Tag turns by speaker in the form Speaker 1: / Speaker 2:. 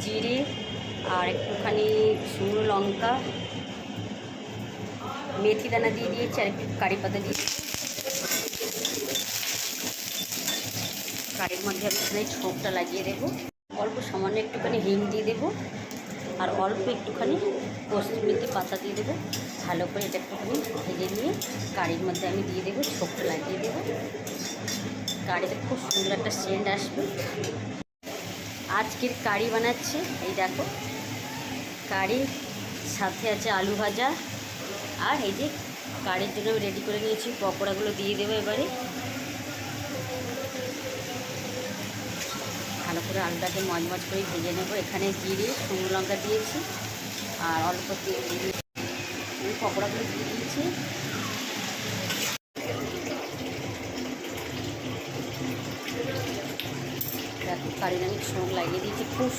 Speaker 1: জিরে আর একটুখানি শুকনো লঙ্কা, মেথি দানা দিয়ে দিয়েছি, আর একটু কারি পাতা দিয়ে কারির মধ্যে আমি এখানে ছোপটা লাগিয়ে দেবো। অল্প সামান্য একটুখানি হিং দিয়ে দেবো, আর অল্প একটুখানি কসুরি মেথি পাতা দিয়ে দেবো। ভালো করে এটা একটুখানি ভেজে নিয়ে কারির মধ্যে আমি দিয়ে দেবো, ছোপটা লাগিয়ে দেবো। কারিতে খুব সুন্দর একটা সেন্ট আসবে। আজকের কারি বানাচ্ছে, এই দেখো কারি, সাথে আছে আলু ভাজা, আর এই যে কারির জন্য আমি রেডি করে নিয়েছি পকোড়াগুলো দিয়ে দেবো এবারে। ভালো করে আলুটাকে মজমজ করে ভেজে নেবো। এখানে জিরে শুকনো লঙ্কা দিয়েছি আর অল্প তেল দিয়ে আমি পকোড়াগুলো দিয়ে দিয়েছি। দেখো কারির আমি ছোঁক লাগিয়ে দিয়েছি, খুব